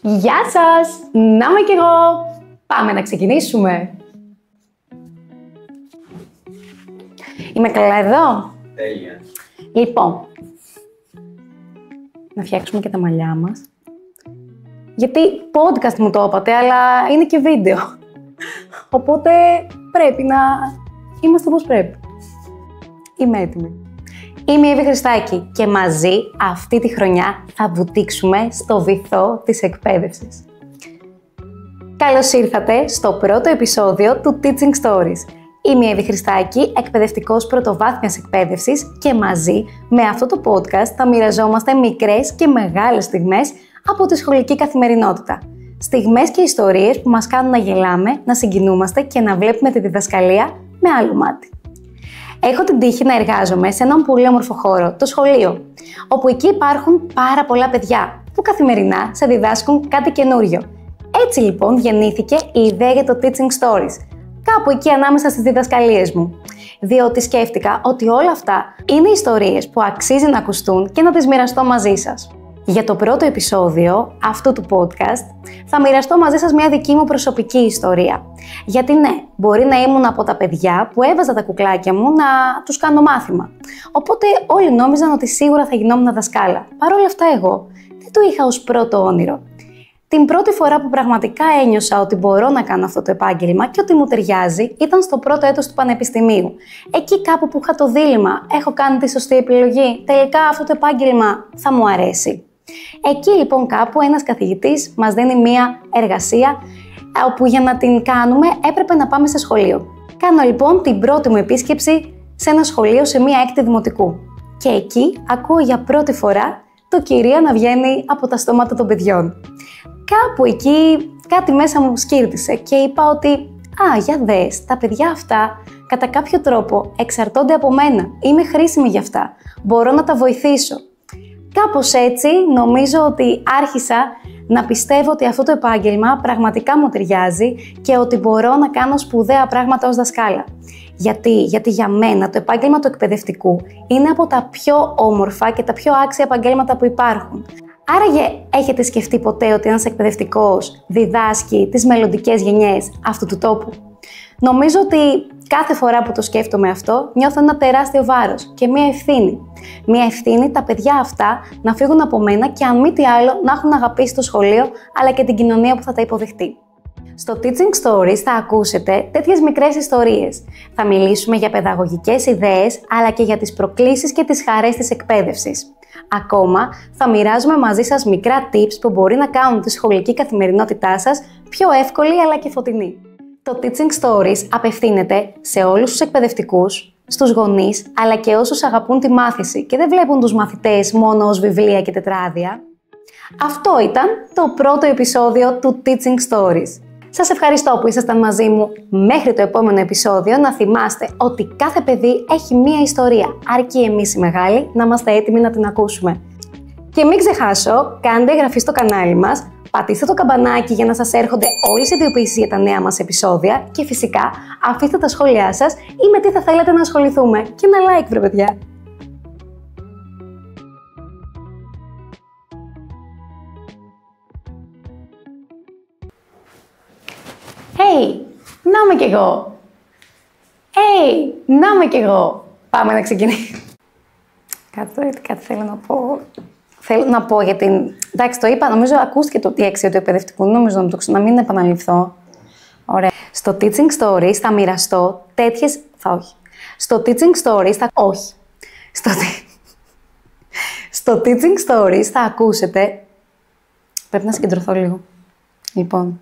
Γεια σας! Να είμαι κι εγώ! Πάμε να ξεκινήσουμε! Είμαι καλά εδώ? Τέλεια! Λοιπόν, να φτιάξουμε και τα μαλλιά μας. Γιατί podcast μου το είπατε, αλλά είναι και βίντεο. Οπότε πρέπει να είμαστε όπως πρέπει. Είμαι έτοιμη. Είμαι η Εύη Χριστάκη και μαζί αυτή τη χρονιά θα βουτήξουμε στο βυθό της εκπαίδευσης. Καλώς ήρθατε στο πρώτο επεισόδιο του Teaching Stories. Είμαι η Εύη Χριστάκη, εκπαιδευτικός πρωτοβάθμιας εκπαίδευσης και μαζί με αυτό το podcast θα μοιραζόμαστε μικρές και μεγάλες στιγμές από τη σχολική καθημερινότητα. Στιγμές και ιστορίες που μας κάνουν να γελάμε, να συγκινούμαστε και να βλέπουμε τη διδασκαλία με άλλο μάτι. Έχω την τύχη να εργάζομαι σε έναν πολύ όμορφο χώρο, το σχολείο, όπου εκεί υπάρχουν πάρα πολλά παιδιά που καθημερινά σε διδάσκουν κάτι καινούριο. Έτσι λοιπόν γεννήθηκε η ιδέα για το Teaching Stories, κάπου εκεί ανάμεσα στις διδασκαλίες μου. Διότι σκέφτηκα ότι όλα αυτά είναι ιστορίες που αξίζει να ακουστούν και να τις μοιραστώ μαζί σας. Για το πρώτο επεισόδιο αυτού του podcast θα μοιραστώ μαζί σας μια δική μου προσωπική ιστορία. Γιατί ναι, μπορεί να ήμουν από τα παιδιά που έβαζα τα κουκλάκια μου να τους κάνω μάθημα. Οπότε όλοι νόμιζαν ότι σίγουρα θα γινόμουν δασκάλα. Παρ' όλα αυτά εγώ δεν το είχα ως πρώτο όνειρο. Την πρώτη φορά που πραγματικά ένιωσα ότι μπορώ να κάνω αυτό το επάγγελμα και ότι μου ταιριάζει ήταν στο πρώτο έτος του πανεπιστημίου. Εκεί κάπου που είχα το δίλημμα, έχω κάνει τη σωστή επιλογή, τελικά αυτό το επάγγελμα θα μου αρέσει. Εκεί λοιπόν κάπου ένας καθηγητής μας δίνει μία εργασία όπου για να την κάνουμε έπρεπε να πάμε σε σχολείο. Κάνω λοιπόν την πρώτη μου επίσκεψη σε ένα σχολείο σε μία έκτη δημοτικού. Και εκεί ακούω για πρώτη φορά το κυρία να βγαίνει από τα στόματα των παιδιών. Κάπου εκεί κάτι μέσα μου σκύρτησε και είπα ότι για δες, τα παιδιά αυτά κατά κάποιο τρόπο εξαρτώνται από μένα, είμαι χρήσιμη για αυτά, μπορώ να τα βοηθήσω. Κάπως έτσι νομίζω ότι άρχισα να πιστεύω ότι αυτό το επάγγελμα πραγματικά μου ταιριάζει και ότι μπορώ να κάνω σπουδαία πράγματα ως δασκάλα. Γιατί για μένα το επάγγελμα του εκπαιδευτικού είναι από τα πιο όμορφα και τα πιο άξια επαγγέλματα που υπάρχουν. Άραγε έχετε σκεφτεί ποτέ ότι ένας εκπαιδευτικός διδάσκει τις μελλοντικές γενιές αυτού του τόπου? Νομίζω ότι κάθε φορά που το σκέφτομαι αυτό νιώθω ένα τεράστιο βάρος και μία ευθύνη. Μία ευθύνη τα παιδιά αυτά να φύγουν από μένα και αν μη τι άλλο να έχουν αγαπήσει το σχολείο αλλά και την κοινωνία που θα τα υποδεχτεί. Στο Teaching Stories θα ακούσετε τέτοιες μικρές ιστορίες. Θα μιλήσουμε για παιδαγωγικές ιδέες αλλά και για τις προκλήσεις και τις χαρές της εκπαίδευσης. Ακόμα θα μοιράζουμε μαζί σας μικρά tips που μπορεί να κάνουν τη σχολική καθημερινότητά σας πιο εύκολη αλλά και φωτεινή. Το Teaching Stories απευθύνεται σε όλους τους εκπαιδευτικούς, στους γονείς, αλλά και όσους αγαπούν τη μάθηση και δεν βλέπουν τους μαθητές μόνο ως βιβλία και τετράδια. Αυτό ήταν το πρώτο επεισόδιο του Teaching Stories. Σας ευχαριστώ που ήσασταν μαζί μου μέχρι το επόμενο επεισόδιο. Να θυμάστε ότι κάθε παιδί έχει μία ιστορία, αρκεί εμείς οι μεγάλοι να είμαστε έτοιμοι να την ακούσουμε. Και μην ξεχάσω, κάντε εγγραφή στο κανάλι μας, πατήστε το καμπανάκι για να σας έρχονται όλες οι ειδοποιήσεις για τα νέα μας επεισόδια και φυσικά αφήστε τα σχόλιά σας ή με τι θα θέλετε να ασχοληθούμε. Και ένα like βρε παιδιά! Hey, να είμαι κι εγώ! Hey, να είμαι κι εγώ! Πάμε να ξεκινήσουμε. Κάτι θέλω να πω. Θέλω να πω για την... Εντάξει, το είπα, νομίζω ακούστηκε το αξία του εκπαιδευτικού, νομίζω να μην επαναληφθώ. Ωραία. Στο Teaching Stories θα μοιραστώ τέτοιες... όχι. Στο Teaching Stories θα... όχι. Στο Teaching Stories θα ακούσετε... Πρέπει να συγκεντρωθώ λίγο. Λοιπόν...